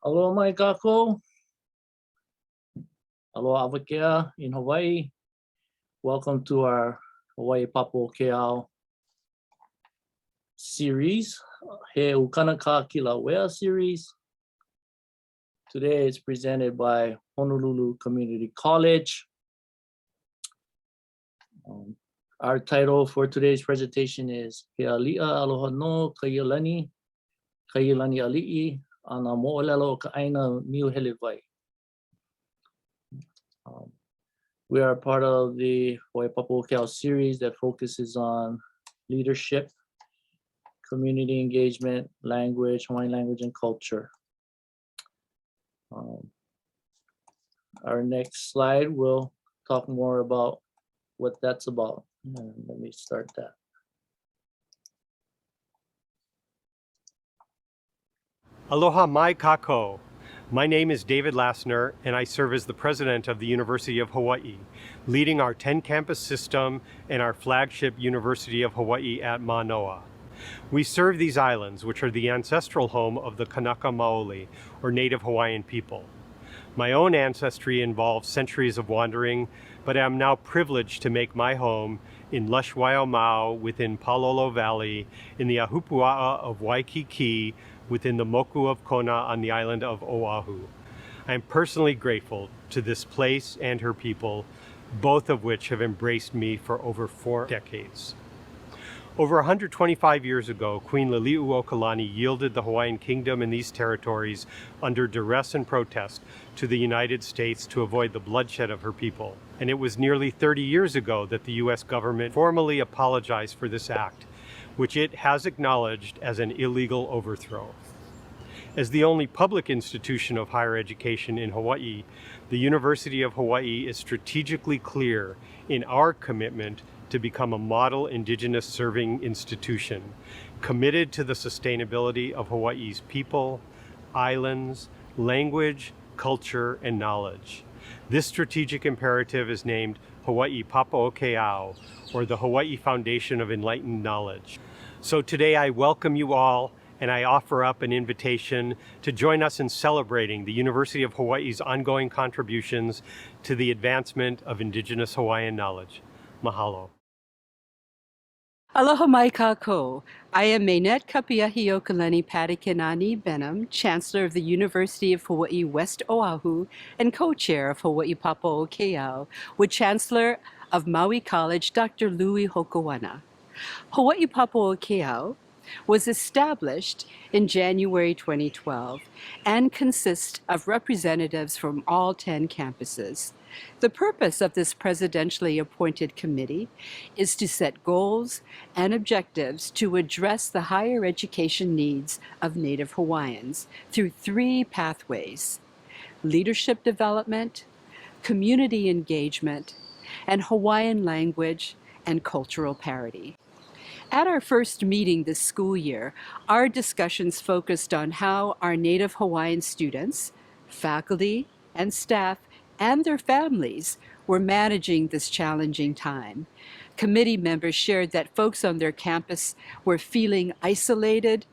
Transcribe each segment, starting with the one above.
Aloha mai kākou. Aloha awakea in Hawaii. Welcome to our Hawaii Papo Keao series, He Ukana Kā Kīlauea series. Today it's presented by Honolulu Community College. Our title for today's presentation is He Aliʻa Aloha no Kaʻiulani, Kaʻiulani Aliʻi, ana Moʻolelo āina Niuhelewai. We are part of the Hawaii Papo Keao series that focuses on leadership, community engagement, language, Hawaiian language and culture. Our next slide will talk more about what that's about. Let me start that. Aloha mai kākou. My name is David Lassner, and I serve as the president of the University of Hawaiʻi, leading our 10-campus system and our flagship University of Hawaiʻi at Manoa. We serve these islands, which are the ancestral home of the Kanaka Maoli, or Native Hawaiian people. My own ancestry involves centuries of wandering, but I am now privileged to make my home in lush Waiomau within Palolo Valley, in the Ahupua'a of Waikiki, within the Moku of Kona on the island of Oahu. I am personally grateful to this place and her people, both of which have embraced me for over 4 decades. Over 125 years ago, Queen Liliuokalani yielded the Hawaiian Kingdom and these territories under duress and protest to the United States to avoid the bloodshed of her people. And it was nearly 30 years ago that the US government formally apologized for this act, which it has acknowledged as an illegal overthrow. As the only public institution of higher education in Hawaii, the University of Hawaii is strategically clear in our commitment to become a model Indigenous serving institution, committed to the sustainability of Hawaii's people, islands, language, culture, and knowledge. This strategic imperative is named Hawaii Papo Keao, or the Hawaii Foundation of Enlightened Knowledge. So today I welcome you all, and I offer up an invitation to join us in celebrating the University of Hawaii's ongoing contributions to the advancement of Indigenous Hawaiian knowledge. Mahalo. Aloha mai kākou. I am Mainette Kapiahiokalani Padikinani Benham, Chancellor of the University of Hawaii West Oahu and co-chair of Hawaii Papo Keao, with Chancellor of Maui College, Dr. Louis Hokoana. Hawaii Papo Keao was established in January 2012 and consists of representatives from all 10 campuses. The purpose of this presidentially appointed committee is to set goals and objectives to address the higher education needs of Native Hawaiians through 3 pathways: leadership development, community engagement, and Hawaiian language and cultural parity. At our first meeting this school year, our discussions focused on how our Native Hawaiian students, faculty, and staff, and their families were managing this challenging time. Committee members shared that folks on their campus were feeling isolated,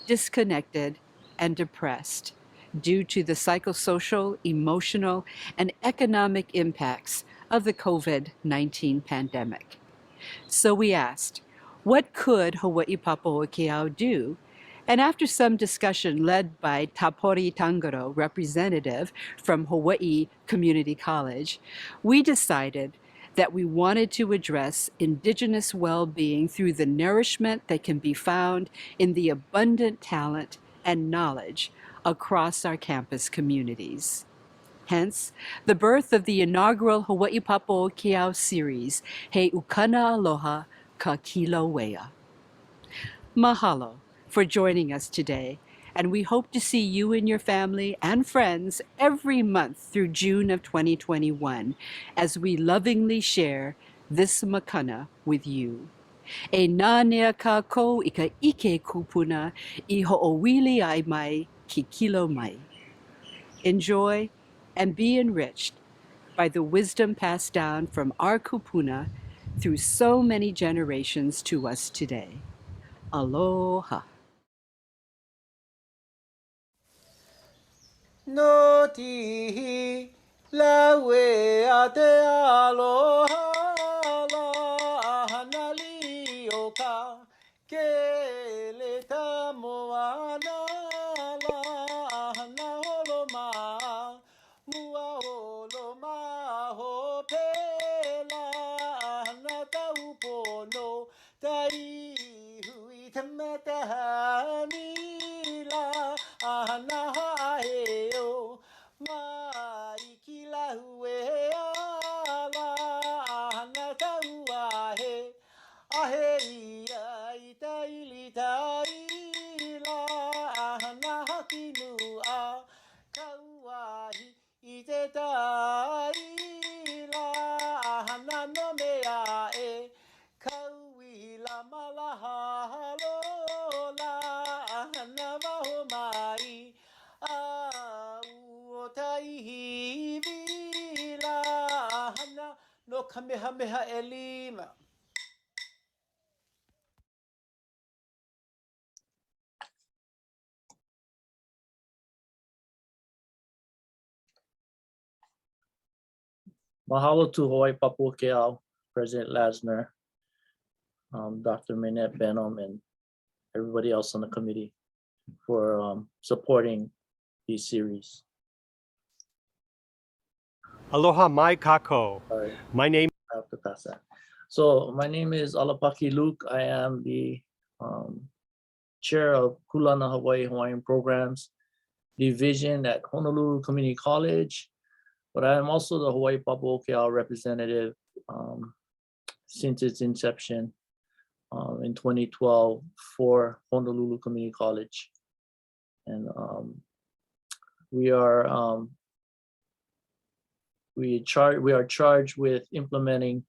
disconnected, and depressed due to the psychosocial, emotional, and economic impacts of the COVID-19 pandemic. So we asked, what could Hawaii Papo Keao do? And after some discussion led by Tapori Tangaro, representative from Hawaii Community College, we decided that we wanted to address Indigenous well-being through the nourishment that can be found in the abundant talent and knowledge across our campus communities. Hence, the birth of the inaugural Hawaii Papo Keao series, He Ukana Aloha Kā Kīlauea. Mahalo for joining us today, and we hope to see you and your family and friends every month through June of 2021 as we lovingly share this makana with you. E nā nea kākou I ka ike kupuna I ho'owili ai mai ki kilo mai. Enjoy and be enriched by the wisdom passed down from our kupuna through so many generations to us today. Aloha. no tihi lawe ate aloha la hanali oka ke le tamoana la hana holoma mua holoma ho pela hana taupono tai hui tamatahani la hana haeo mai ki la hue ala hana taua he ahe ia i taili taila hana hakinu a kauahi i te taila hana no mea e kaui la malaha halola hana waho mai a o taihi vila hana no kamehameha e lima. Mahalo to Hawaii Papua Keao, President Lasner, Dr. Minette Benham, and everybody else on the committee for supporting these series. Aloha mai kako. Sorry, My name I have to pass that. So my name is Alapaki Luke. I am the chair of Kulana Hawaii Hawaiian Programs Division at Honolulu Community College, but I am also the Hawaii Papua Keao representative since its inception in 2012 for Honolulu Community College. And we are charged with implementing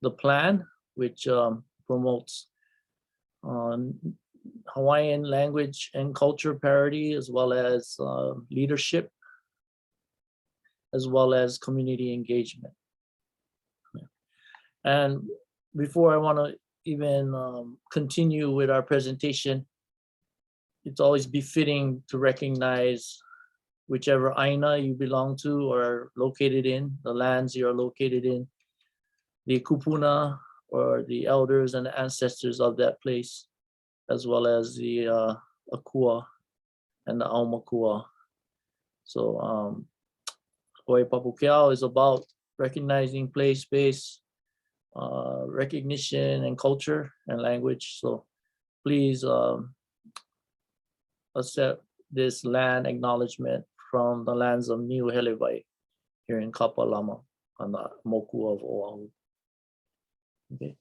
the plan, which promotes Hawaiian language and culture parity, as well as leadership, as well as community engagement. And before I want to even continue with our presentation, it's always befitting to recognize whichever āina you belong to or are located in, the lands you're located in, the kupuna or the elders and the ancestors of that place, as well as the akua and the aumakua. So Hawaii Papua Keao is about recognizing place, space, recognition and culture and language. So please accept this land acknowledgement from the lands of Niuhelewai here in Kapalama on the Moku of Oahu. Okay.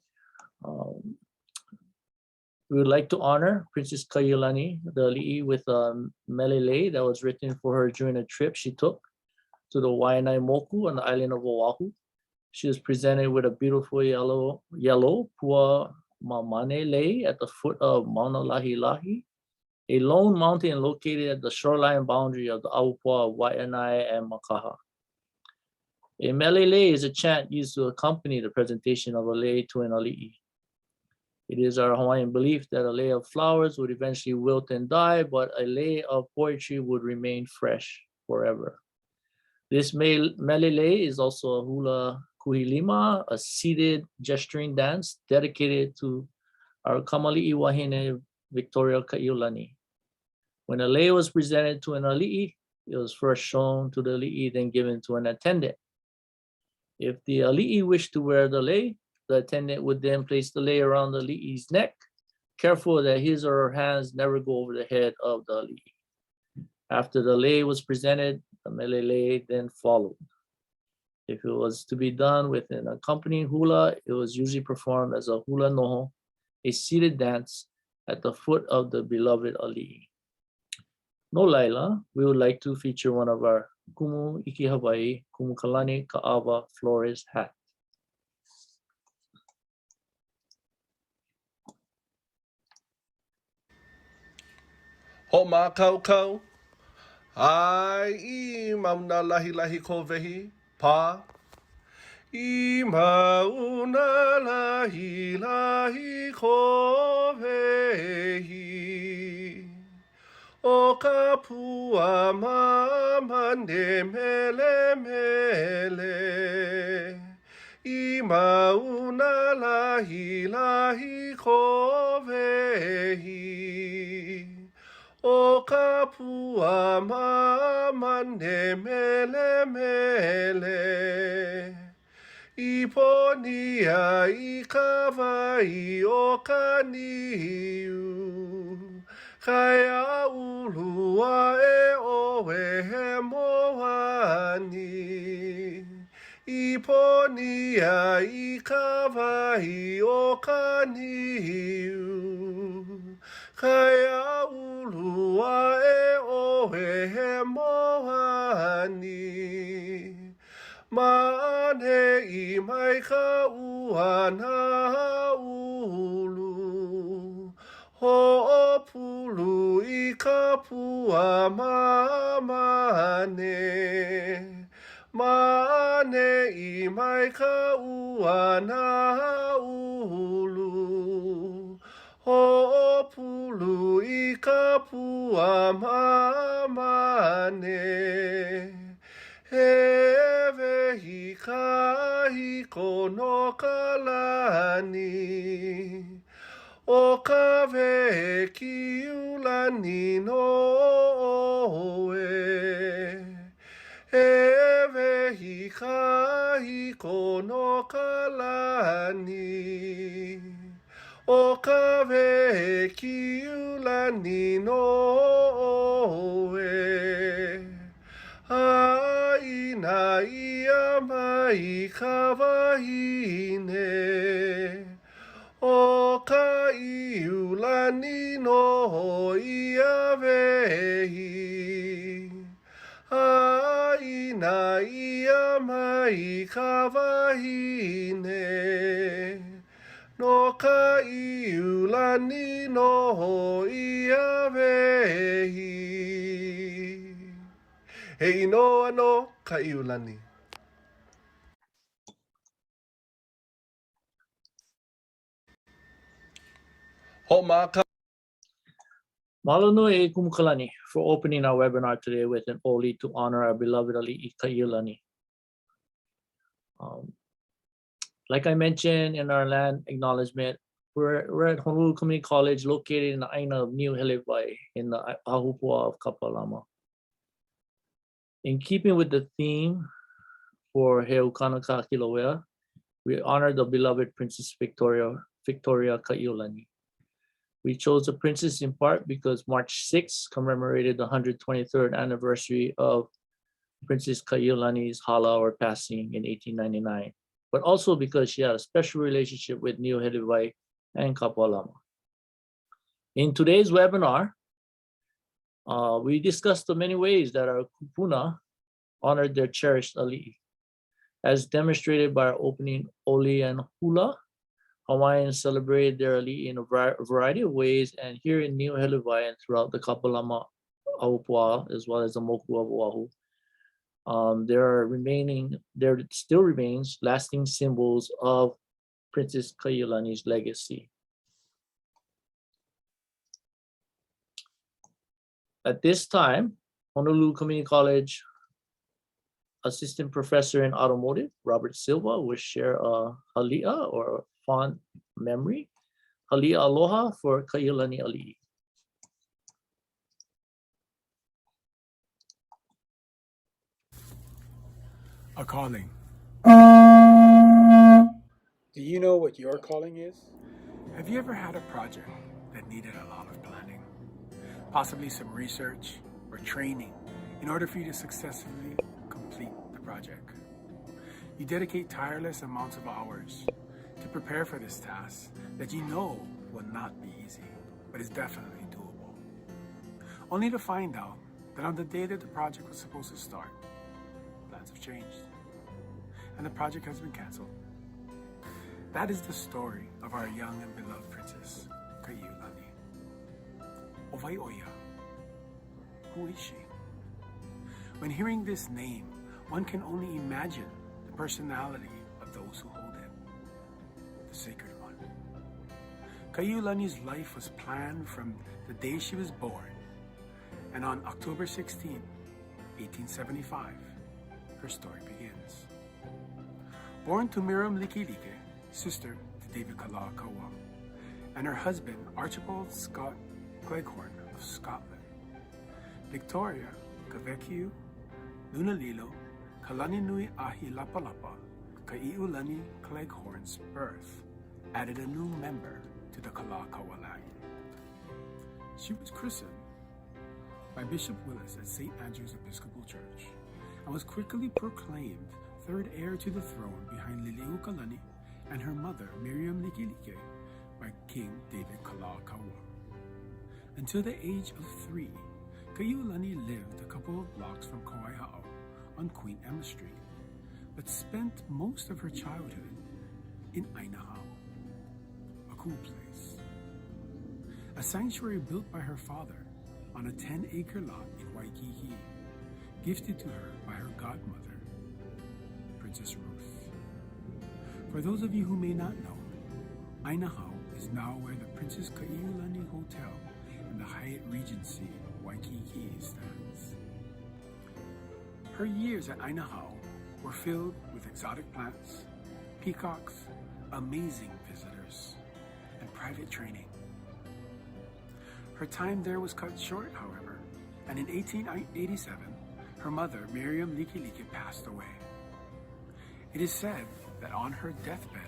We would like to honor Princess Kaʻiulani, the Aliʻi, with a melele that was written for her during a trip she took to the Waianae Moku on the island of Oahu. She was presented with a beautiful yellow pua mamane lei at the foot of Mauna Lahi, a lone mountain located at the shoreline boundary of the Aupua of Waianae and Makaha. A melele is a chant used to accompany the presentation of a lei to an ali'i. It is our Hawaiian belief that a lei of flowers would eventually wilt and die, but a lei of poetry would remain fresh forever. This melele is also a hula kuhilima, a seated gesturing dance dedicated to our kamali'i wahine Victoria Kaʻiulani. When a lei was presented to an ali'i, it was first shown to the ali'i, then given to an attendant. If the ali'i wished to wear the lei, the attendant would then place the lei around the ali'i's neck, careful that his or her hands never go over the head of the ali'i. After the lei was presented, the melele then followed. If it was to be done with an accompanying hula, it was usually performed as a hula noho, a seated dance at the foot of the beloved ali'i. No laila, we would like to feature one of our Kumu Iki Hawaii Kumu Kalani Ka'awa Flores hat. Ho mā kaukau, ai I mauna lahi lahi ko vehi, pā. I mauna lahi lahi ko vehi, O ka pua mamane mele mele I mauna lahi lahi kovehi O ka pua mamane mele mele I ponia I ka vai o ka niu Kaya ulua e oe he moani I ponia I ka vai o ka niu Kaya ulua e oe he moani Mane I mai ka uana ulu Ho'opulu I ka pua mamane Mane I mai ka uana ulu Ho'opulu I ka pua mamane He vehi kahi kono kalani O ka vehe Kaʻiulani no e He vehi kahi kono kalani O ka vehe Kaʻiulani no e āina ia mai ka wahine O Kaʻiulani no ia vehi āina ia mai ka wahine No Kaʻiulani no ia vehi He inoa no Kaʻiulani. Ho'omaka. Mahalo nui e Kumukalani for opening our webinar today with an oli to honor our beloved Aliʻi Kaʻiulani. Like I mentioned in our land acknowledgement, we're at Honolulu Community College located in the āina of Niuhelewai in the ahupua of Kapalama. In keeping with the theme for He Ukana Kā Kīlauea, we honor the beloved Princess Victoria Kaʻiulani. We chose the princess in part because March 6th commemorated the 123rd anniversary of Princess Kaʻiulani's hala or passing in 1899, but also because she had a special relationship with Niuhelewai and Kapalama. In today's webinar, we discussed the many ways that our kupuna honored their cherished Aliʻi. As demonstrated by our opening oli and hula, Hawaiians celebrated their Aliʻi in a variety of ways, and here in Niuhelewai and throughout the Kapalama Aupua, as well as the Moku of Oahu, there still remains lasting symbols of Princess Kaʻiulani's legacy. At this time, Honolulu Community College Assistant Professor in Automotive, Robert Silva, will share a Hāliʻa or a fond memory. Hāliʻa aloha for Kaʻiulani Aliʻi. A calling. Do you know what your calling is? Have you ever had a project that needed a lot of planning? Possibly some research or training in order for you to successfully complete the project. You dedicate tireless amounts of hours to prepare for this task that you know will not be easy, but is definitely doable. Only to find out that on the day that the project was supposed to start, plans have changed and the project has been canceled. That is the story of our young and beloved princess, Kaʻiulani. Owaiʻoia. Who is she? When hearing this name, one can only imagine the personality of those who hold it. The Sacred One. Kaʻiulani's life was planned from the day she was born And on October 16, 1875, her story begins. Born to Miriam Likelike, sister to David Aloha Kā Kīlauea, and her husband Archibald Scott Cleghorn of Scotland, Victoria Kavekiu Lunalilo Kalani Nui Ahi Lapalapa Kaʻiulani Cleghorn's birth added a new member to the Kalakaua line. She was christened by Bishop Willis at St. Andrew's Episcopal Church and was quickly proclaimed third heir to the throne behind Liliuokalani and her mother Miriam Likelike by King David Aloha Kā Kīlauea. Until the age of 3, Kaʻiulani lived a couple of blocks from Kauaiha'o on Queen Emma Street, but spent most of her childhood in āina, a cool place. A sanctuary built by her father on a 10-acre lot in Waikiki, gifted to her by her godmother, Princess Ruth. For those of you who may not know, Aina is now where the Princess Kaʻiulani Hotel and the Hyatt Regency Waikiki stands. Her years at Aina were filled with exotic plants, peacocks, amazing visitors, and private training. Her time there was cut short, however, and in 1887, her mother, Miriam Likelike, passed away. It is said that on her deathbed,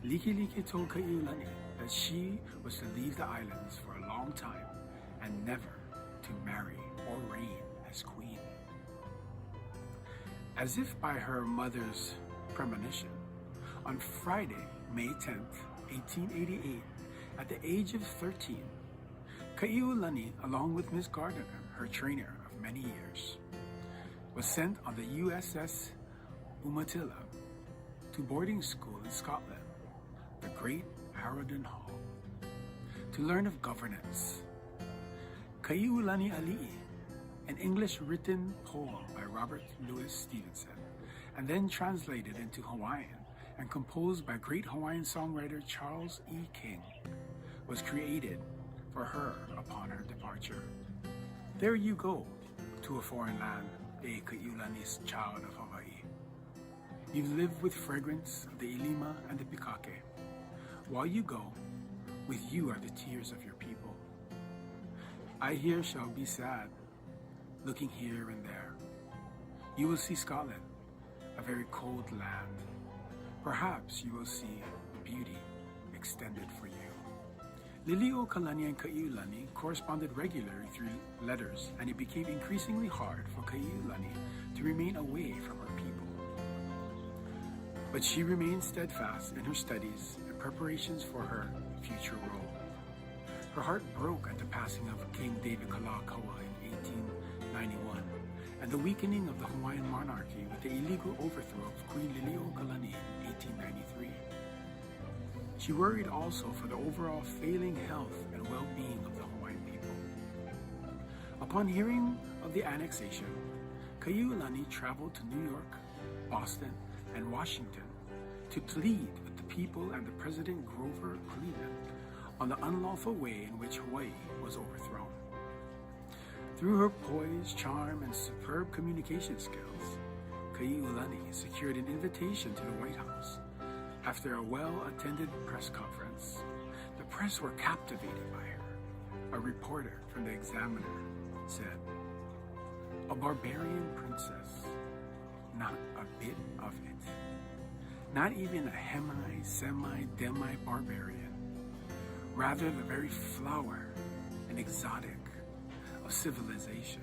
Likelike told Kaʻiulani that she was to leave the islands for a long time and never to marry or reign as queen. As if by her mother's premonition, on Friday, May 10th, 1888, at the age of 13, Kaʻiulani, along with Miss Gardiner, her trainer of many years, was sent on the USS Umatilla to boarding school in Scotland, the Great Harrodon Hall, to learn of governance. Kaʻiulani Aliʻi, an English written poem by Robert Louis Stevenson, and then translated into Hawaiian and composed by great Hawaiian songwriter Charles E. King, was created for her upon her departure. There you go to a foreign land, a Kaʻiulani's child of Hawaii. You've lived with fragrance of the ilima and the pikake. While you go, with you are the tears of your people. I here shall be sad, looking here and there. You will see Scotland, a very cold land. Perhaps you will see beauty extended for you. Liliuokalani and Kaʻiulani corresponded regularly through letters, and it became increasingly hard for Kaʻiulani to remain away from her people. But she remained steadfast in her studies and preparations for her future role. Her heart broke at the passing of King David Aloha Kā Kīlauea in 1891 and the weakening of the Hawaiian monarchy with the illegal overthrow of Queen Liliuokalani in 1893. She worried also for the overall failing health and well-being of the Hawaiian people. Upon hearing of the annexation, Kaʻiulani traveled to New York, Boston, and Washington to plead with the people and the President Grover Cleveland on the unlawful way in which Hawaii was overthrown. Through her poise, charm, and superb communication skills, Kaʻiulani secured an invitation to the White House. After a well-attended press conference, the press were captivated by her. A reporter from the Examiner said, "A barbarian princess, not a bit of it. Not even a hemi, semi, demi-barbarian. Rather the very flower and exotic of civilization,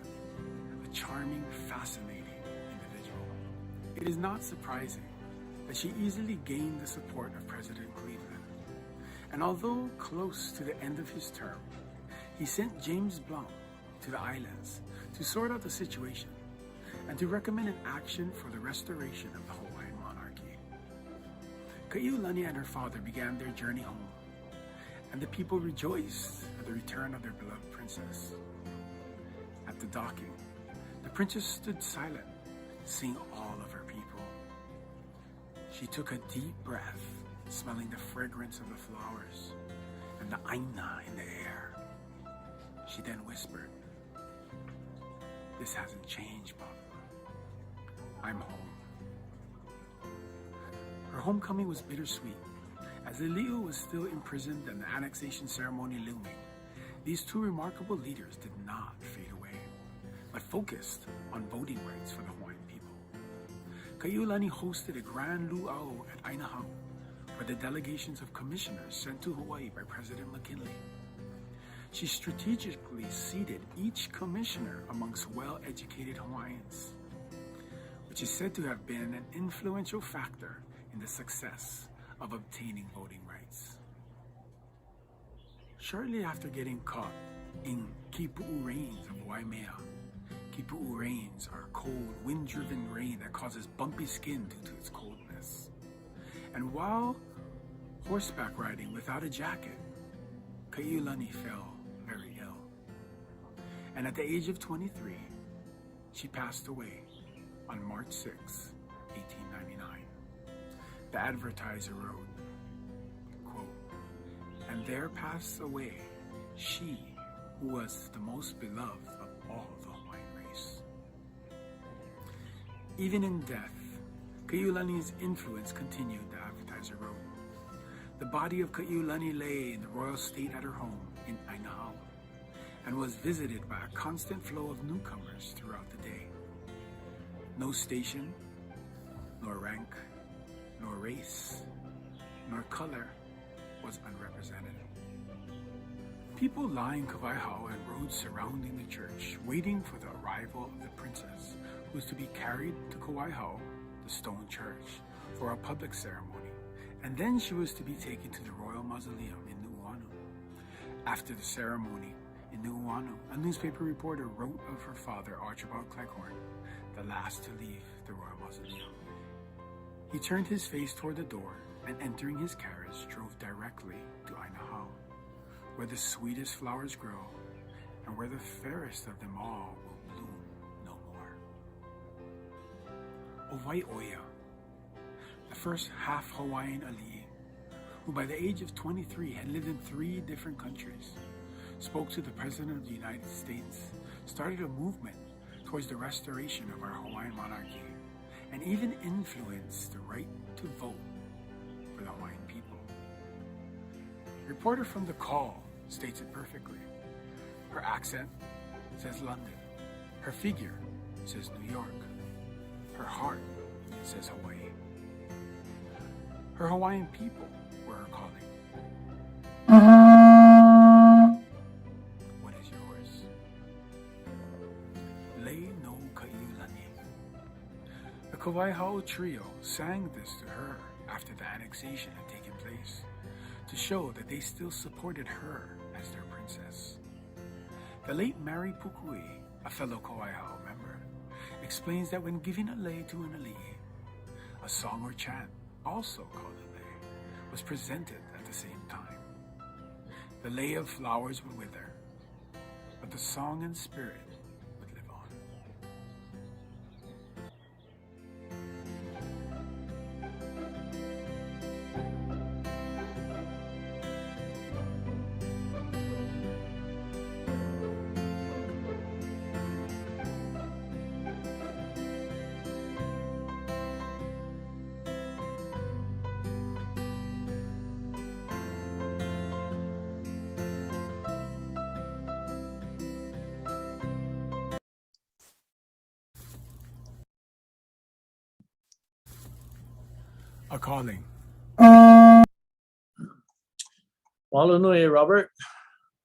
a charming, fascinating individual." It is not surprising that she easily gained the support of President Cleveland. And although close to the end of his term, he sent James Blount to the islands to sort out the situation and to recommend an action for the restoration of the Hawaiian monarchy. Kaʻiulani and her father began their journey home, and the people rejoiced at the return of their beloved princess. At the docking, the princess stood silent, seeing all of her people. She took a deep breath, smelling the fragrance of the flowers and the āina in the air. She then whispered, this hasn't changed, Mom. I'm home. Her homecoming was bittersweet. As Aliʻi was still imprisoned and the annexation ceremony looming, these two remarkable leaders did not fade away, but focused on voting rights for the Hawaiian people. Kaʻiulani hosted a grand luau at āina for the delegations of commissioners sent to Hawaii by President McKinley. She strategically seated each commissioner amongst well-educated Hawaiians, which is said to have been an influential factor in the success of obtaining voting rights. Shortly after getting caught in kipu'u rains of Waimea, kipu'u rains are cold, wind-driven rain that causes bumpy skin due to its coldness. And while horseback riding without a jacket, Kaʻiulani fell very ill. And at the age of 23, she passed away on March 6, 1899. The advertiser wrote, quote, "And there passed away she who was the most beloved of all the Hawaiian race." Even in death, Kaʻiulani's influence continued, the advertiser wrote. The body of Kaʻiulani lay in the royal state at her home in āina and was visited by a constant flow of newcomers throughout the day. No station, nor rank, nor race, nor color was unrepresented. People lined Kawaiʻi and roads surrounding the church, waiting for the arrival of the princess, who was to be carried to Kawaiʻi, the stone church, for a public ceremony, and then she was to be taken to the royal mausoleum in Niuhelewai. After the ceremony in Niuhelewai, a newspaper reporter wrote of her father, Archibald Cleghorn, the last to leave the royal mausoleum. He turned his face toward the door and, entering his carriage, drove directly to āina, where the sweetest flowers grow and where the fairest of them all will bloom no more. Owaiʻoia, the first half-Hawaiian Aliʻi, who by the age of 23 had lived in 3 different countries, spoke to the President of the United States, started a movement towards the restoration of our Hawaiian monarchy, and even influenced the right to vote for the Hawaiian people. A reporter from The Call states it perfectly. Her accent says London. Her figure says New York. Her heart says Hawaii. Her Hawaiian people were her calling. What is yours? Lei no Kaʻiulani. The Kawaiʻi trio sang this to her after the annexation had taken place, to show that they still supported her as their princess. The late Mary Pukui, a fellow Kawaiʻi member, explains that when giving a lei to an aliʻi, a song or chant, also called a lei, was presented at the same time. The lei of flowers would wither, but the song and spirit would live on. A calling. Mahalo nui, Robert.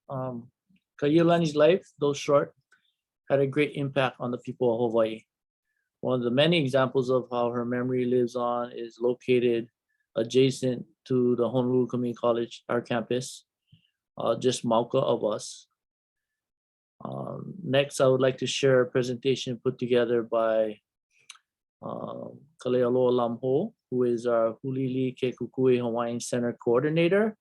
Kaʻiulani's life, though short, had a great impact on the people of Hawaii. One of the many examples of how her memory lives on is located adjacent to the Honolulu Community College, our campus, just mauka of us. Next, I would like to share a presentation put together by Kalealoa Lamho, who is our Hulili Ke Kukui Hawaiian Center coordinator.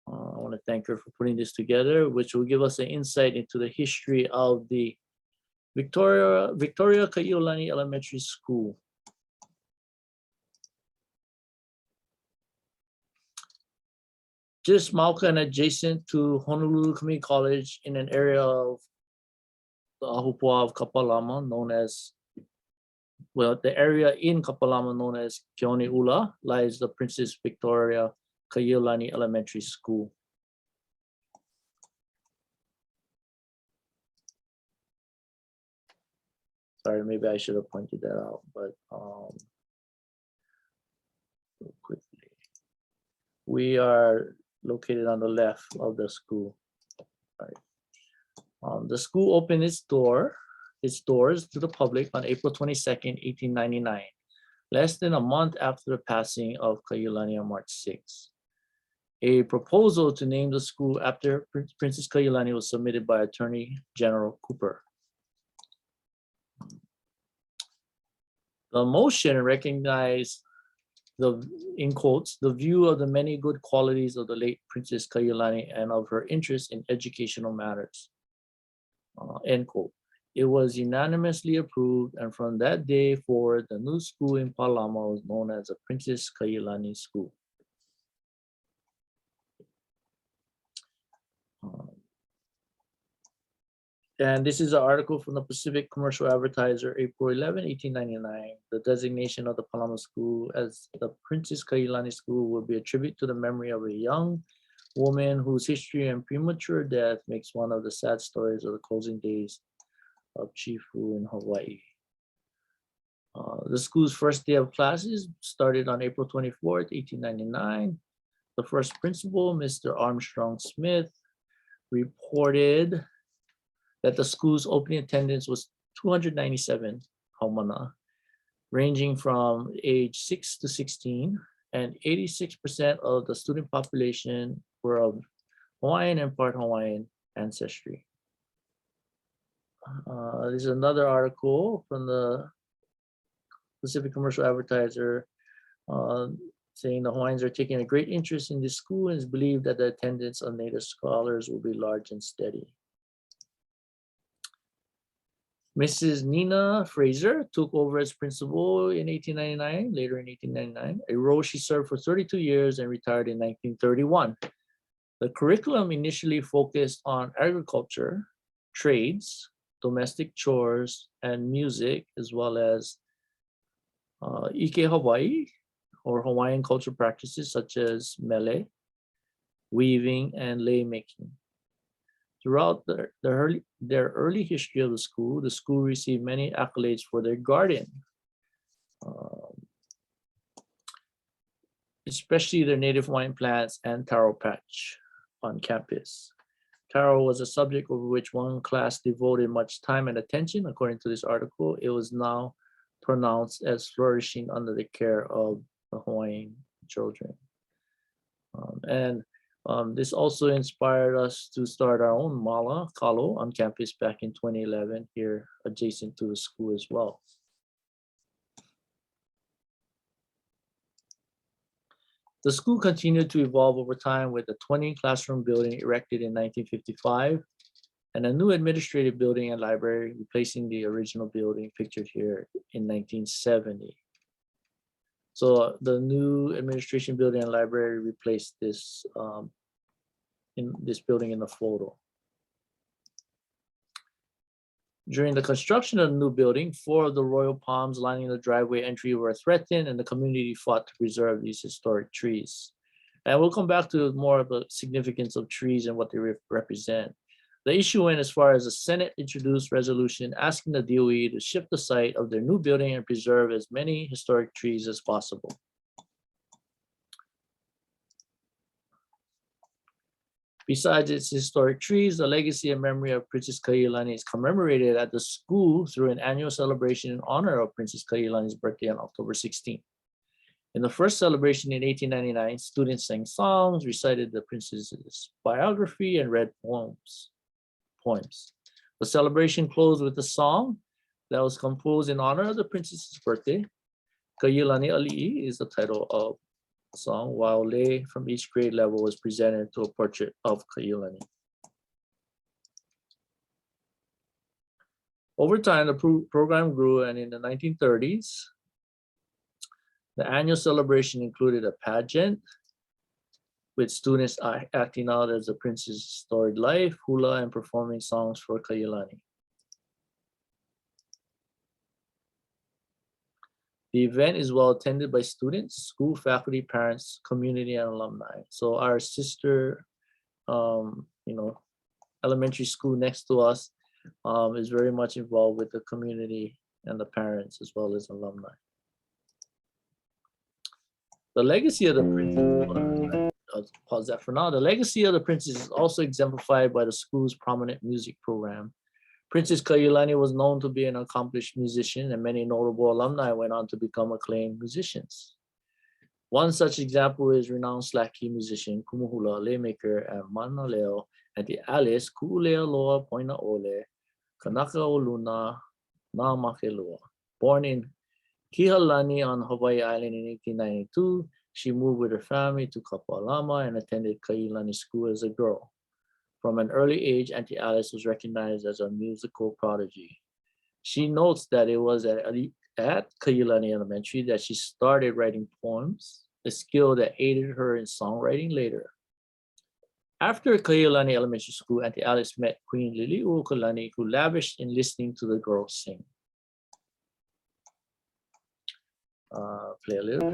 I want to thank her for putting this together, which will give us an insight into the history of the Victoria Kaʻiulani Elementary School. Just mauka and adjacent to Honolulu Community College in an area of the Ahupua of Kapalama, known as, well, the area in Kapalama known as Keoneʻula lies the Princess Victoria Kaʻiulani Elementary School. Sorry, maybe I should have pointed that out, but real quickly. We are located on the left of the school. Right. The school opened its doors to the public on April 22nd, 1899, less than a month after the passing of Kaʻiulani on March 6. A proposal to name the school after Princess Kaʻiulani was submitted by Attorney General Cooper. The motion recognized in quotes, the view of the many good qualities of the late Princess Kaʻiulani and of her interest in educational matters, end quote. It was unanimously approved, and from that day forward, the new school in Palama was known as the Princess Kaʻiulani School. And this is an article from the Pacific Commercial Advertiser, April 11, 1899. The designation of the Palama School as the Princess Kaʻiulani School will be a tribute to the memory of a young woman whose history and premature death makes one of the sad stories of the closing days of Chifu in Hawaii. The school's first day of classes started on April 24th, 1899. The first principal, Mr. Armstrong Smith, reported that the school's opening attendance was 297 haumana, ranging from age 6 to 16, and 86% of the student population were of Hawaiian and part Hawaiian ancestry. There's another article from the Pacific Commercial Advertiser saying the Hawaiians are taking a great interest in this school and it's believed that the attendance of Native scholars will be large and steady. Mrs. Nina Fraser took over as principal in 1899, later in 1899, a role she served for 32 years and retired in 1931. The curriculum initially focused on agriculture, trades, domestic chores, and music, as well as Ike Hawaii, or Hawaiian cultural practices such as mele, weaving, and lei making. Throughout their early history of the school received many accolades for their garden, especially their native Hawaiian plants and taro patch on campus. Taro was a subject over which one class devoted much time and attention. According to this article, it was now pronounced as flourishing under the care of the Hawaiian children. This also inspired us to start our own mala, kalo, on campus back in 2011 here adjacent to the school as well. The school continued to evolve over time with a 20 classroom building erected in 1955 and a new administrative building and library replacing the original building pictured here in 1970. So the new administration building and library replaced this in this building in the photo. During the construction of the new building, 4 of the royal palms lining the driveway entry were threatened, and the community fought to preserve these historic trees. And we'll come back to more of the significance of trees and what they represent. The issue went as far as the Senate introduced resolution asking the DOE to shift the site of their new building and preserve as many historic trees as possible. Besides its historic trees, the legacy and memory of Princess Kaʻiulani is commemorated at the school through an annual celebration in honor of Princess Kaʻiulani's birthday on October 16th. In the first celebration in 1899, students sang songs, recited the princess's biography, and read poems. The celebration closed with a song that was composed in honor of the princess's birthday. Kaʻiulani Aliʻi is the title of the song, while lei from each grade level was presented to a portrait of Kaʻiulani. Over time, the program grew, and in the 1930s, the annual celebration included a pageant with students acting out as the princess's storied life, hula, and performing songs for Kaʻiulani. The event is well attended by students, school, faculty, parents, community, and alumni. So our sister, elementary school next to us is very much involved with the community and the parents as well as alumni. The legacy of the princess, I'll pause that for now. The legacy of the princess is also exemplified by the school's prominent music program. Princess Kaʻiulani was known to be an accomplished musician, and many notable alumni went on to become acclaimed musicians. One such example is renowned slack key musician, kumuhula, laymaker, and manaleo, Auntie Alice, Ku'ulea Loa Poina Ole, Kanaka o Luna, Na Makelua. Born in Kihalani on Hawaii Island in 1892, she moved with her family to Kapalama and attended Kaʻiulani School as a girl. From an early age, Auntie Alice was recognized as a musical prodigy. She notes that it was at Kaʻiulani Elementary that she started writing poems, a skill that aided her in songwriting later. After Kaʻiulani Elementary School, Auntie Alice met Queen Liliuokalani, who lavished in listening to the girls sing. Play a little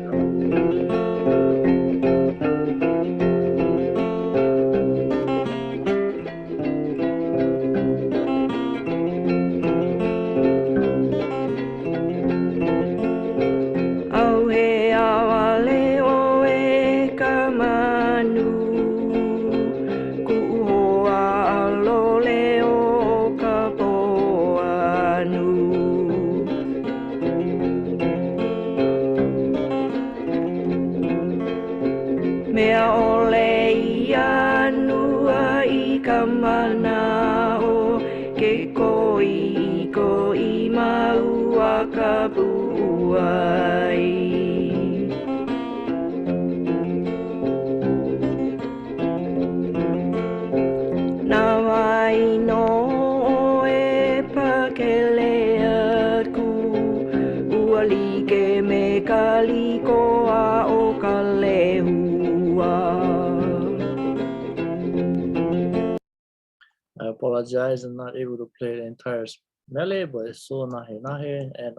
I apologize, I'm not able to play the entire mele, but it's so nahe nahe, and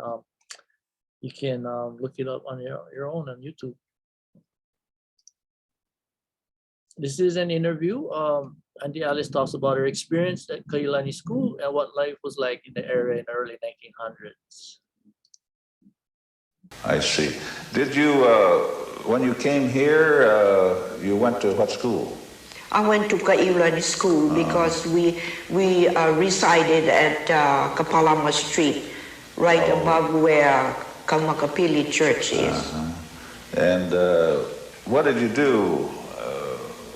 you can look it up on your own on YouTube. This is an interview. Auntie Alice talks about her experience at Kaʻiulani School and what life was like in the area in the early 1900s. I see. Did you, when you came here, you went to what school? I went to Kaʻiulani School because we resided at Kapalama Street, right above where Kaumakapili Church is. And what did you do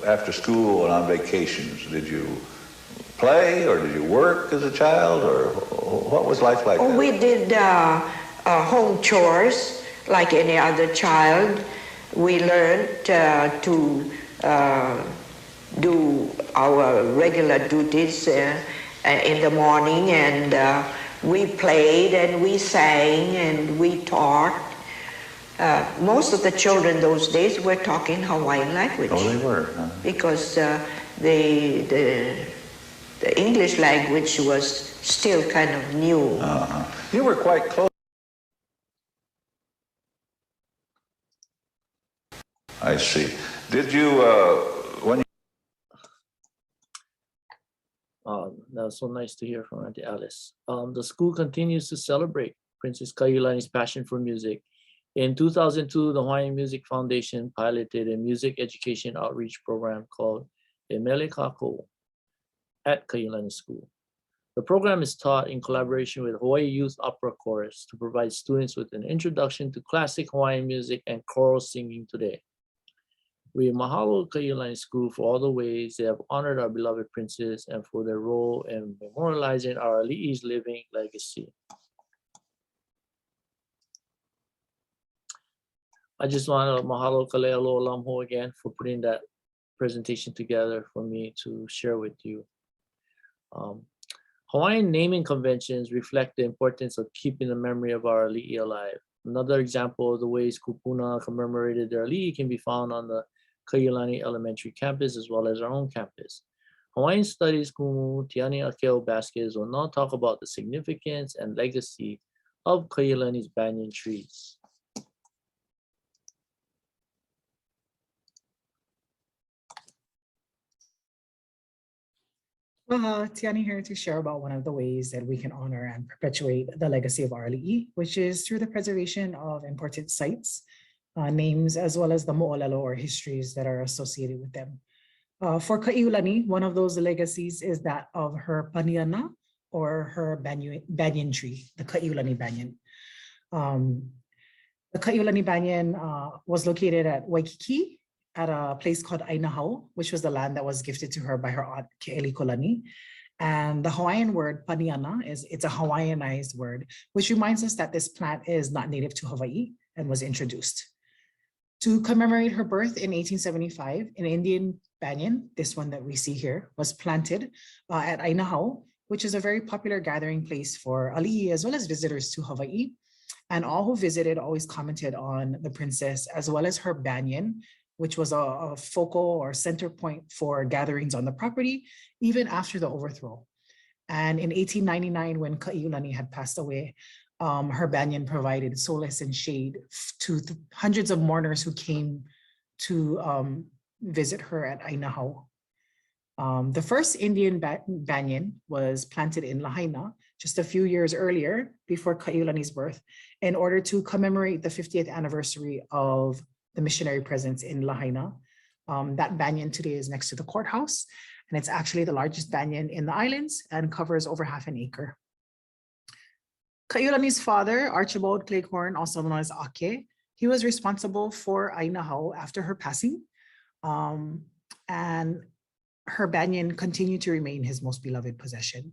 after school and on vacations? Did you play or did you work as a child, or what was life like? Oh, we did home chores like any other child. We learned to do our regular duties in the morning, and we played and we sang and we taught. Most of the children those days were talking Hawaiian language. Oh, they were, huh? Because the English language was still kind of new. You were quite close. I see. Did you, when you... That was so nice to hear from Auntie Alice. The school continues to celebrate Princess Kaʻiulani's passion for music. In 2002, the Hawaiian Music Foundation piloted a music education outreach program called Emele Kako at Kaʻiulani School. The program is taught in collaboration with Hawaii Youth Opera Chorus to provide students with an introduction to classic Hawaiian music and choral singing today. We mahalo Kaʻiulani School for all the ways they have honored our beloved princess and for their role in memorializing our Aliʻi's living legacy. I just want to mahalo Kalea Loa Lamho again for putting that presentation together for me to share with you. Hawaiian naming conventions reflect the importance of keeping the memory of our Aliʻi alive. Another example of the ways kupuna commemorated their Aliʻi can be found on the Kaʻiulani Elementary campus as well as our own campus. Hawaiian Studies Kumu Tiani Akeo Baskets will now talk about the significance and legacy of Kaʻiulani's banyan trees. Tiani here to share about one of the ways that we can honor and perpetuate the legacy of our Aliʻi, which is through the preservation of important sites, names, as well as the Moʻolelo or histories that are associated with them. For Kaʻiulani, one of those legacies is that of her paniana or her banyan tree, the Kaʻiulani banyan. The Kaʻiulani banyan was located at Waikiki at a place called āina, which was the land that was gifted to her by her aunt Kaʻiulani. And the Hawaiian word paniana it's a Hawaiianized word, which reminds us that this plant is not native to Hawaii and was introduced. To commemorate her birth in 1875, an Indian banyan, this one that we see here, was planted at āina, which is a very popular gathering place for Aliʻi as well as visitors to Hawaii. And all who visited always commented on the princess as well as her banyan, which was a focal or center point for gatherings on the property, even after the overthrow. And in 1899, when Kaʻiulani had passed away, her banyan provided solace and shade to hundreds of mourners who came to visit her at āina. The first Indian banyan was planted in Lahaina just a few years earlier, before Kaʻiulani's birth, in order to commemorate the 50th anniversary of the missionary presence in Lahaina. That banyan today is next to the courthouse, and it's actually the largest banyan in the islands and covers over half an acre. Kaʻiulani's father, Archibald Cleghorn, also known as Ake, he was responsible for āina after her passing, and her banyan continued to remain his most beloved possession.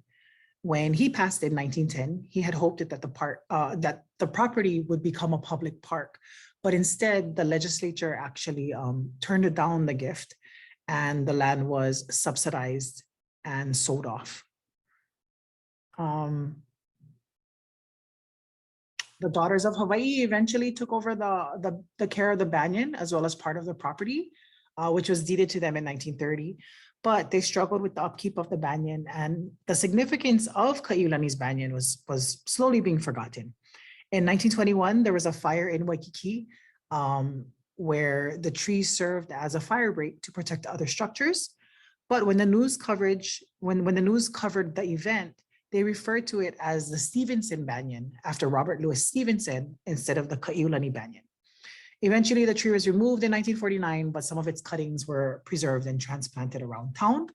When he passed in 1910, he had hoped that the property would become a public park, but instead the legislature actually turned down the gift, and the land was subsidized and sold off. The daughters of Hawaii eventually took over the care of the banyan as well as part of the property, which was deeded to them in 1930. But they struggled with the upkeep of the banyan, and the significance of Kaʻiulani's banyan was slowly being forgotten. In 1921, there was a fire in Waikiki where the tree served as a fire break to protect other structures. But when the news covered the event, they referred to it as the Stevenson banyan after Robert Louis Stevenson instead of the Kaʻiulani banyan. Eventually, the tree was removed in 1949, but some of its cuttings were preserved and transplanted around town.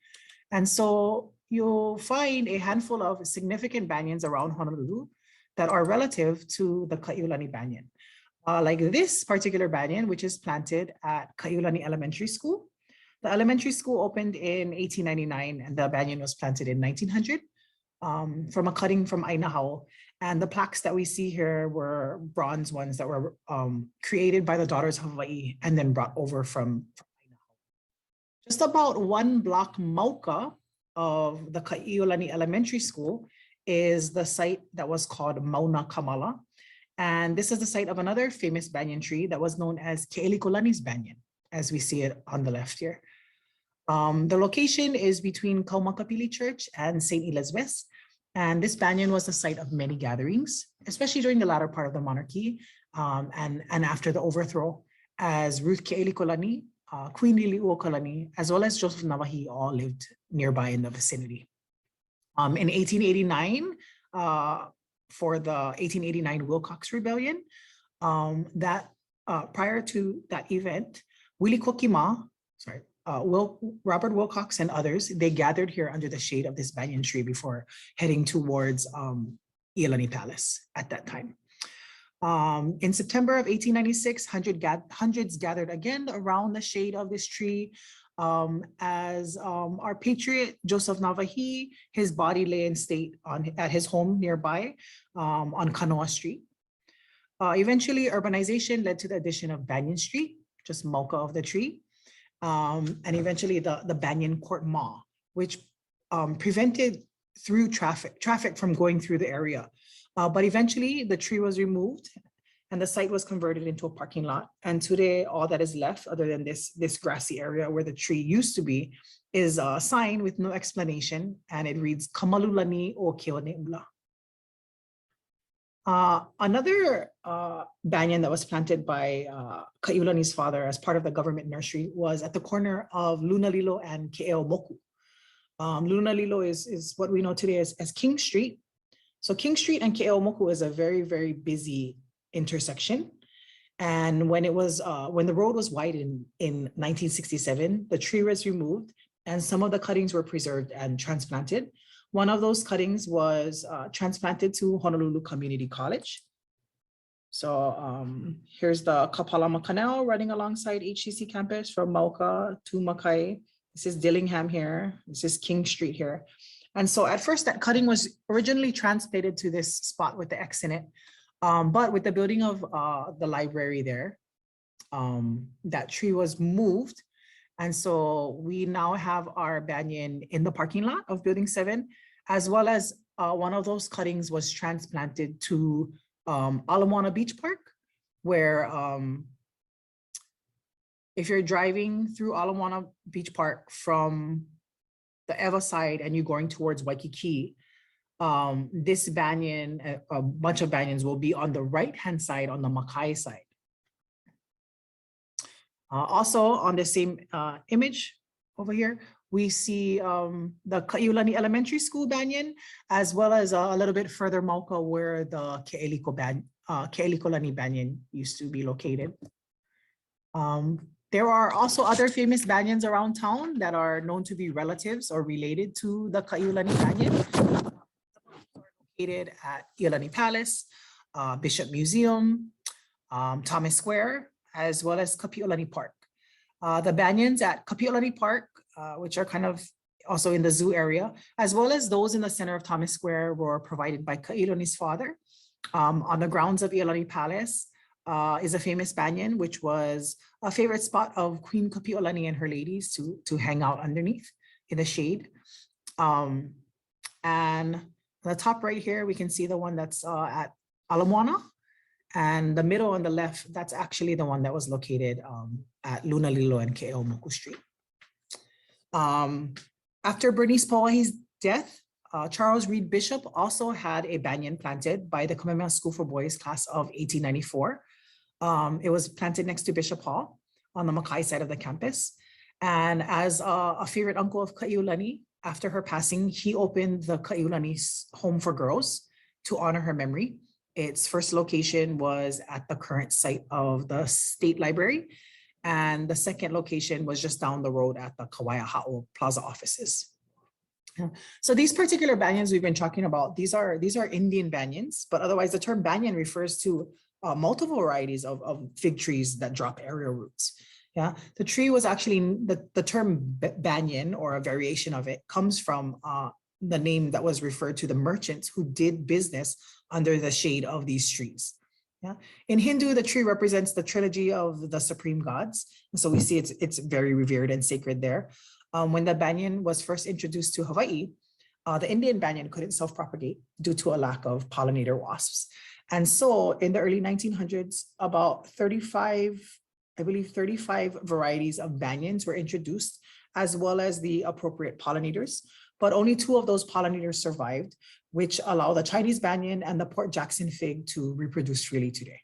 And so you'll find a handful of significant banyans around Honolulu that are relative to the Kaʻiulani banyan. Like this particular banyan, which is planted at Kaʻiulani Elementary School. The elementary school opened in 1899, and the banyan was planted in 1900 from a cutting from āina. And the plaques that we see here were bronze ones that were created by the daughters of Hawaii and then brought over from āina. Just about 1 block mauka of the Kaʻiulani Elementary School is the site that was called Mauna Kamala. And this is the site of another famous banyan tree that was known as Keʻelikolani's banyan, as we see it on the left here. The location is between Kaumakapili Church and St. Elizabeth's. And this banyan was the site of many gatherings, especially during the latter part of the monarchy and after the overthrow, as Ruth Keʻelikolani, Queen Liliuokalani, as well as Joseph Navahi all lived nearby in the vicinity. In 1889, for the 1889 Wilcox Rebellion, prior to that event, Robert Wilcox and others, they gathered here under the shade of this banyan tree before heading towards Iolani Palace at that time. In September of 1896, hundreds gathered again around the shade of this tree as our patriot, Joseph Navahi, his body lay in state at his home nearby on Kanoa Street. Eventually, urbanization led to the addition of Banyan Street, just mauka of the tree. And eventually the Banyan Court Mall, which prevented through traffic from going through the area. But eventually the tree was removed and the site was converted into a parking lot. And today, all that is left, other than this grassy area where the tree used to be, is a sign with no explanation, and it reads Kamalulani o Keoneula. Another banyan that was planted by Kaʻiulani's father as part of the government nursery was at the corner of Lunalilo and Ke'eomoku. Lunalilo is what we know today as King Street. So King Street and Keʻaumoku is a very, very busy intersection. And when the road was widened in 1967, the tree was removed and some of the cuttings were preserved and transplanted. One of those cuttings was transplanted to Honolulu Community College. So here's the Kapalama Canal running alongside HCC campus from Mauka to Makai. This is Dillingham here. This is King Street here. And so at first that cutting was originally transplanted to this spot with the X in it. But with the building of the library there, that tree was moved. And so we now have our banyan in the parking lot of Building 7, as well as one of those cuttings was transplanted to Ala Moana Beach Park, where if you're driving through Ala Moana Beach Park from the Ewa side and you're going towards Waikiki, this banyan, a bunch of banyans will be on the right-hand side on the Makai side. Also on the same image over here, we see the Kaʻiulani Elementary School banyan, as well as a little bit further Mauka where the Keʻelikolani banyan used to be located. There are also other famous banyans around town that are known to be relatives or related to the Kaʻiulani banyan. Located at Iolani Palace, Bishop Museum, Thomas Square, as well as Kaʻiulani Park. The banyans at Kaʻiulani Park, which are kind of also in the zoo area, as well as those in the center of Thomas Square, were provided by Kaʻiulani's father. On the grounds of Iolani Palace is a famous banyan, which was a favorite spot of Queen Kaʻiulani and her ladies to hang out underneath in the shade. And on the top right here, we can see the one that's at Ala Moana. And the middle on the left, that's actually the one that was located at Lunalilo and Keʻaumoku Street. After Bernice Pauahi's death, Charles Reed Bishop also had a banyan planted by the Kamehameha School for Boys class of 1894. It was planted next to Bishop Hall on the Makai side of the campus. And as a favorite uncle of Kaʻiulani, after her passing, he opened the Kaʻiulani's Home for Girls to honor her memory. Its first location was at the current site of the State Library. And the second location was just down the road at the Kauai Ha'o Plaza offices. So these particular banyans we've been talking about, these are Indian banyans, but otherwise the term banyan refers to multiple varieties of fig trees that drop aerial roots. Yeah, the tree was actually, the term banyan, or a variation of it, comes from the name that was referred to the merchants who did business under the shade of these trees. Yeah, in Hindu, the tree represents the trilogy of the supreme gods. And so we see it's very revered and sacred there. When the banyan was first introduced to Hawaii, the Indian banyan couldn't self-propagate due to a lack of pollinator wasps. And so in the early 1900s, about 35 varieties of banyans were introduced, as well as the appropriate pollinators. But only 2 of those pollinators survived, which allow the Chinese banyan and the Port Jackson fig to reproduce freely today.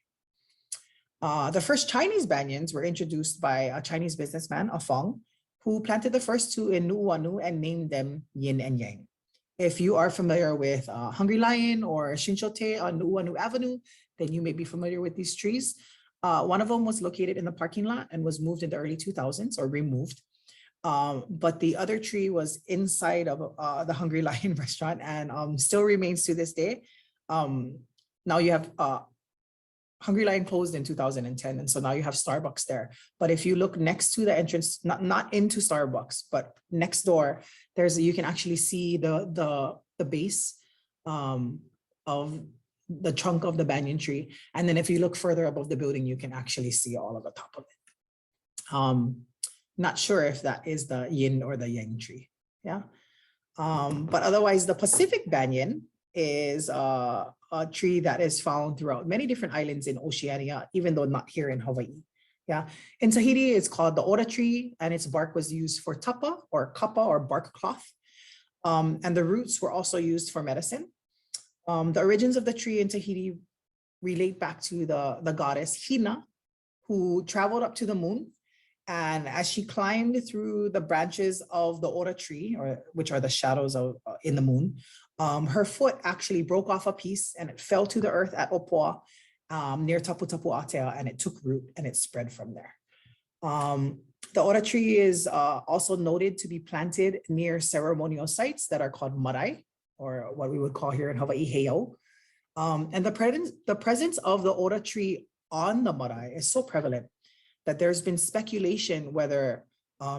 The first Chinese banyans were introduced by a Chinese businessman, a Fong, who planted the first 2 in Nuuanu and named them Yin and Yang. If you are familiar with Hungry Lion or Shinchote on Nuuanu Avenue, then you may be familiar with these trees. One of them was located in the parking lot and was moved in the early 2000s, or removed. But the other tree was inside of the Hungry Lion restaurant and still remains to this day. Now you have Hungry Lion closed in 2010, and so now you have Starbucks there. But if you look next to the entrance, not into Starbucks, but next door, you can actually see the base of the trunk of the banyan tree. And then if you look further above the building, you can actually see all of the top of it. Not sure if that is the yin or the yang tree. Yeah. But otherwise, the Pacific banyan is a tree that is found throughout many different islands in Oceania, even though not here in Hawaii. Yeah. In Tahiti, it's called the ora tree, and its bark was used for tapa or kapa or bark cloth. And the roots were also used for medicine. The origins of the tree in Tahiti relate back to the goddess Hina, who traveled up to the moon And as she climbed through the branches of the ora tree, or which are the shadows of in the moon, her foot actually broke off a piece and it fell to the earth at Opoa, near Tapu Tapu Atea, and it took root and it spread from there. The ora tree is also noted to be planted near ceremonial sites that are called marae, or what we would call here in Hawaii, heiau. And the presence of the ora tree on the marae is so prevalent that there's been speculation whether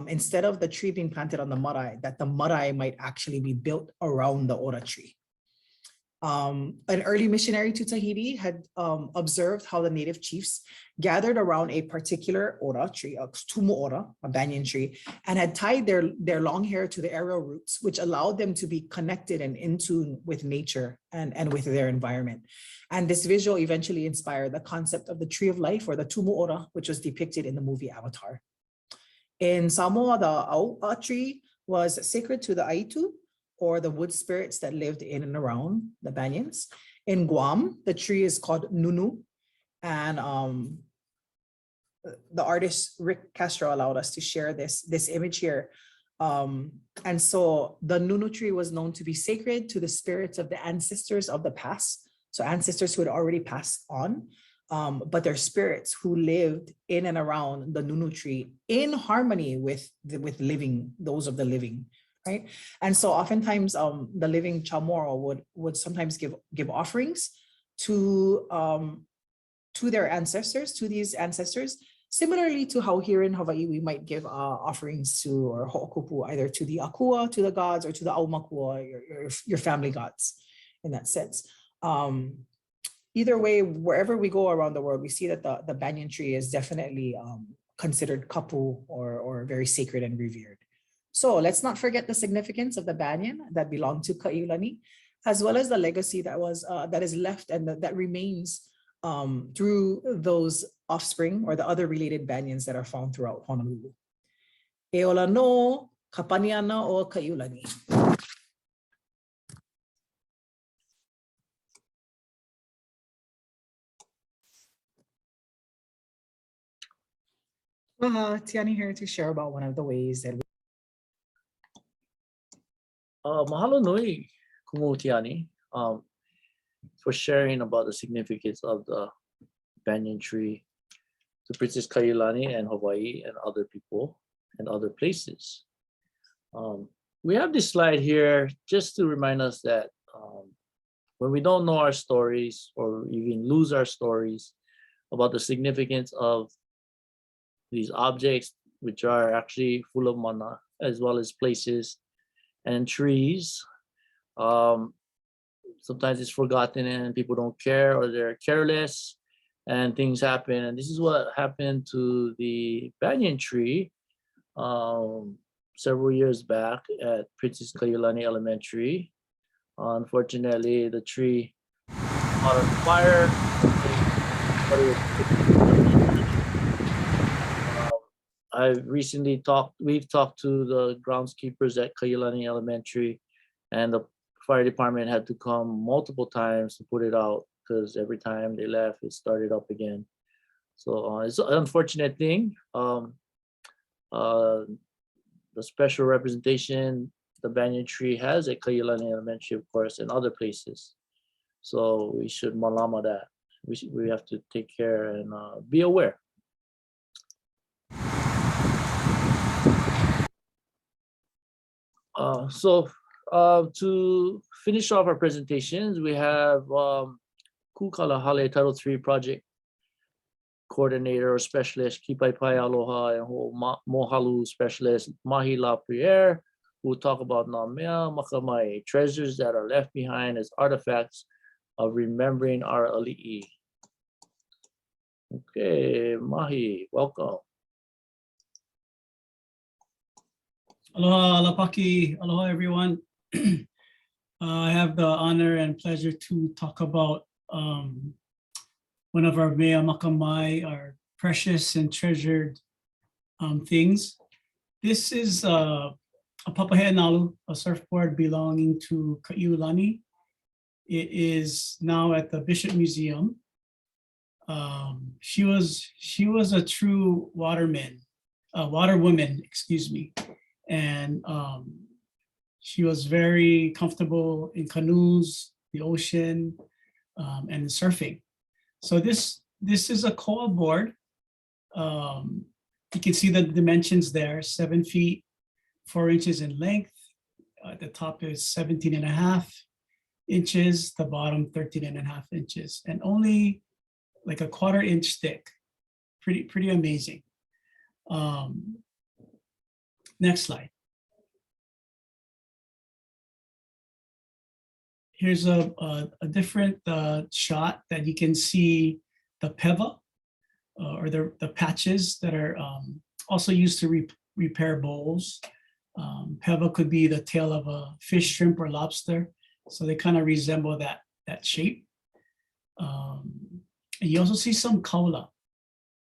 instead of the tree being planted on the marae, that the marae might actually be built around the ora tree. An early missionary to Tahiti had observed how the native chiefs gathered around a particular ora tree, a tumu ora, a banyan tree, and had tied their long hair to the aerial roots, which allowed them to be connected and in tune with nature and with their environment. And this visual eventually inspired the concept of the tree of life, or the tumu ora, which was depicted in the movie Avatar. In Samoa, the aua tree was sacred to the aitu, or the wood spirits that lived in and around the banyans. In Guam, the tree is called nunu, and the artist Rick Castro allowed us to share this image here. And so the nunu tree was known to be sacred to the spirits of the ancestors of the past, so ancestors who had already passed on, but their spirits who lived in and around the nunu tree in harmony with living, those of the living. Right. And so oftentimes the living Chamorro would sometimes give offerings to their ancestors, to these ancestors, similarly to how here in Hawaii we might give offerings to, or ho'okupu, either to the akua, to the gods, or to the aumakua, your family gods in that sense. Either way, wherever we go around the world, we see that the banyan tree is definitely considered kapu, or very sacred and revered. So let's not forget the significance of the banyan that belonged to Kaʻiulani, as well as the legacy that is left and that remains through those offspring or the other related banyans that are found throughout Honolulu. E ola no, ka paniana o Kaʻiulani. Tiani here to share about one of the ways that Mahalo nui, Kumu Tiani, for sharing about the significance of the banyan tree to Princess Kaʻiulani and Hawaii and other people and other places. We have this slide here just to remind us that when we don't know our stories, or even lose our stories about the significance of these objects, which are actually full of mana, as well as places and trees. Sometimes it's forgotten and people don't care, or they're careless and things happen. And this is what happened to the banyan tree several years back at Princess Kaʻiulani Elementary. Unfortunately, the tree caught on fire. We've talked to the groundskeepers at Kaʻiulani Elementary, and the fire department had to come multiple times to put it out, because every time they left, it started up again. So it's an unfortunate thing. The special representation the banyan tree has at Kaʻiulani Elementary, of course, and other places. So we should malama that. We have to take care and be aware. To finish off our presentations, we have Kukalahale Title III project coordinator or specialist, Kipaipai Aloha, and Mohalu specialist, Mahi LaPriere, who will talk about Nā Mea Makamai, treasures that are left behind as artifacts of remembering our Aliʻi. Okay, Mahi, welcome. Aloha, alapaki, aloha everyone. I have the honor and pleasure to talk about one of our mea makamai, our precious and treasured things. This is a papahe'enalu, a surfboard belonging to Kaʻiulani. It is now at the Bishop Museum. She was a true waterman. water woman, excuse me. And she was very comfortable in canoes, the ocean, and surfing. So this is a koa board. You can see the dimensions there, 7 feet, 4 inches in length. The top is 17.5 inches, the bottom 13.5 inches, and only like a 1/4 inch thick. Pretty amazing. Next slide. Here's a different shot that you can see the peva, or the patches that are also used to repair bowls. Peva could be the tail of a fish, shrimp, or lobster. So they kind of resemble that shape. And you also see some kaula,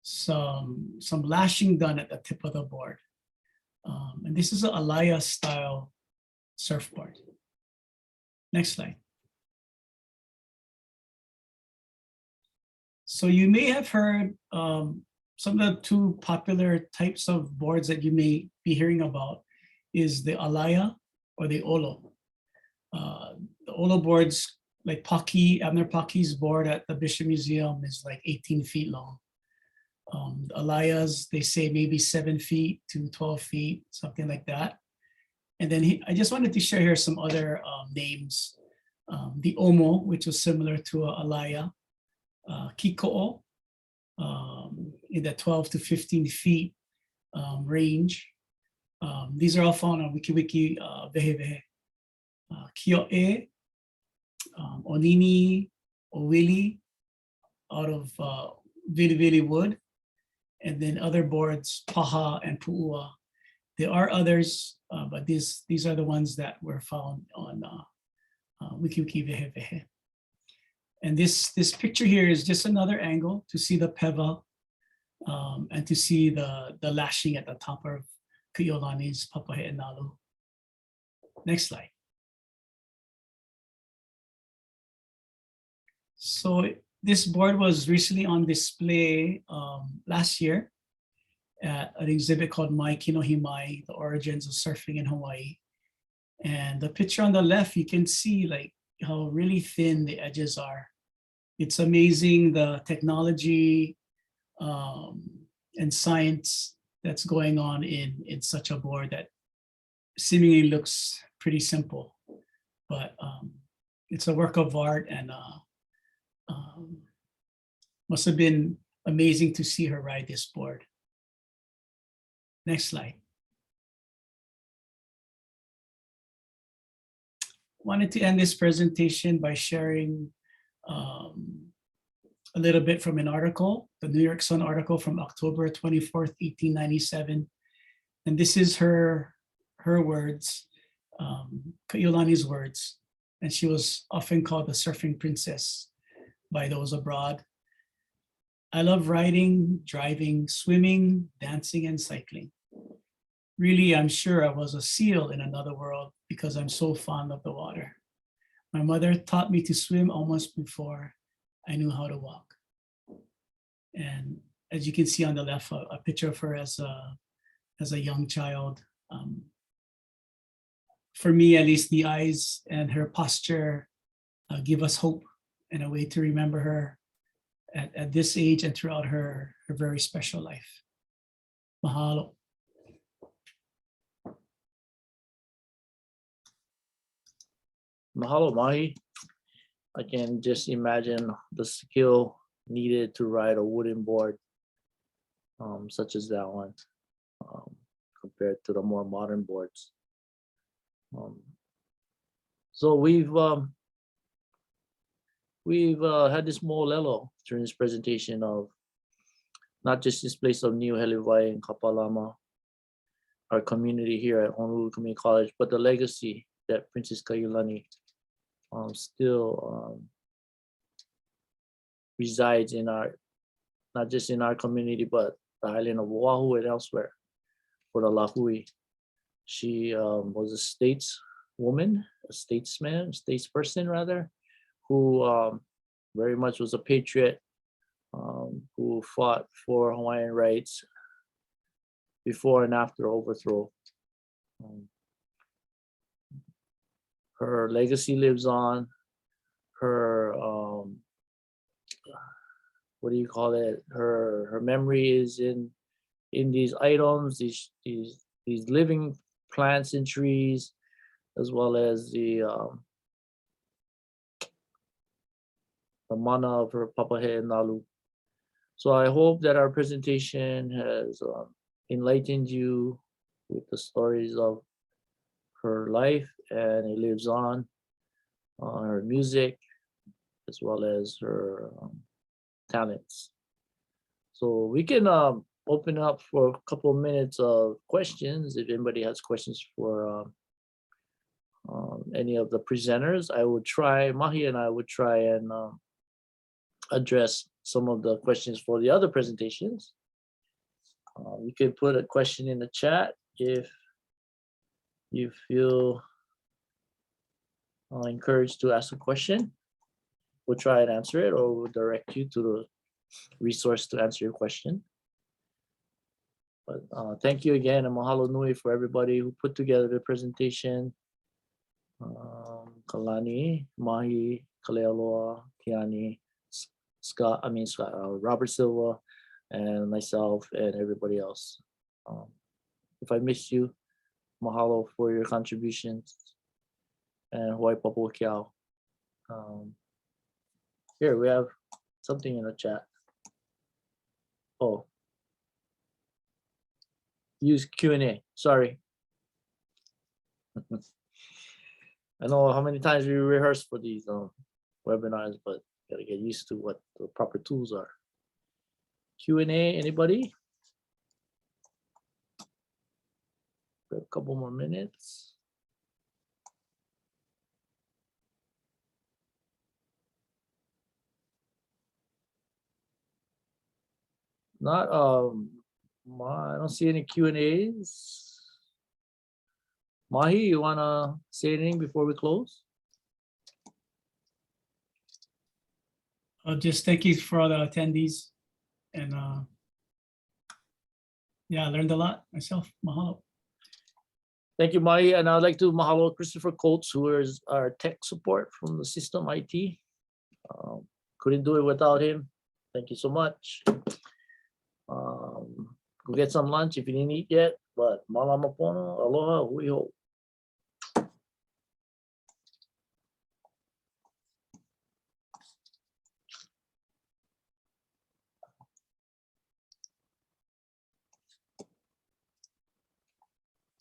some lashing done at the tip of the board. And this is an Alaia style surfboard. Next slide. So you may have heard some of the two popular types of boards that you may be hearing about is the Alaia or the Olo. The Olo boards, like Abner Paki's board at the Bishop Museum, is like 18 feet long. The Alaias, they say maybe 7 feet to 12 feet, something like that. And then I just wanted to share here some other names. The Omo, which was similar to a Alaia. Kiko'o, in the 12 to 15 feet range. These are all found on WikiWiki Vehevehe. Kio'e, Onini, Owili, out of Vilivili wood, and then other boards, Paha and Pu'ua. There are others, but these are the ones that were found on WikiWiki Vehevehe. And this picture here is just another angle to see the peva and to see the lashing at the top of Kaʻiulani's Papahe'enalu. Next slide. So this board was recently on display last year at an exhibit called Mai Kinohi Mai, The Origins of Surfing in Hawaii. And the picture on the left, you can see like how really thin the edges are. It's amazing the technology and science that's going on in such a board that seemingly looks pretty simple, but it's a work of art, and must have been amazing to see her ride this board. Next slide. Wanted to end this presentation by sharing a little bit from an article, the New York Sun article from October 24th, 1897. And this is her words, Kaʻiulani's words. And she was often called the surfing princess by those abroad. I love riding, driving, swimming, dancing, and cycling. Really, I'm sure I was a seal in another world because I'm so fond of the water. My mother taught me to swim almost before I knew how to walk. And as you can see on the left, a picture of her as a young child. For me, at least, the eyes and her posture give us hope and a way to remember her at this age and throughout her very special life. Mahalo. Mahalo, Mahi. I can just imagine the skill needed to ride a wooden board such as that one compared to the more modern boards. So we've had this Mo'olelo during this presentation of not just this place of Niuhelewai and Kapalama, our community here at Honolulu Community College, but the legacy that Princess Kaʻiulani still resides in our, not just in our community, but the island of Oahu and elsewhere for the Lahui. She was a stateswoman, a statesperson rather, who very much was a patriot, who fought for Hawaiian rights before and after overthrow. Her legacy lives on. Her what do you call it? Her memory is in these items, these living plants and trees, as well as the mana of her papahe and nalu. So I hope that our presentation has enlightened you with the stories of her life, and it lives on her music as well as her talents. So we can open up for a couple of minutes of questions. If anybody has questions for any of the presenters, I would try, Mahi and I would try and address some of the questions for the other presentations. You could put a question in the chat if you feel encouraged to ask a question. We'll try and answer it, or we'll direct you to the resource to answer your question. But thank you again, and mahalo nui for everybody who put together the presentation. Kalani, Mahi, Kalealoa, Kiani, Scott, Robert Silva, and myself, and everybody else. If I missed you, mahalo for your contributions, and Hawaii Papo Kiao. Here we have something in the chat. Oh, use Q&A. Sorry. I know how many times we rehearse for these webinars, but gotta get used to what the proper tools are. Q&A, anybody? A couple more minutes. Not I don't see any Q&As. Mahi, you wanna say anything before we close? Just thank you for all the attendees, and yeah, I learned a lot myself. Mahalo. Thank you, Mahi, and I'd like to mahalo Christopher Coates, who is our tech support from the system IT. Couldn't do it without him. Thank you so much. Go get some lunch if you didn't eat yet, but malama pono, aloha, hui ho.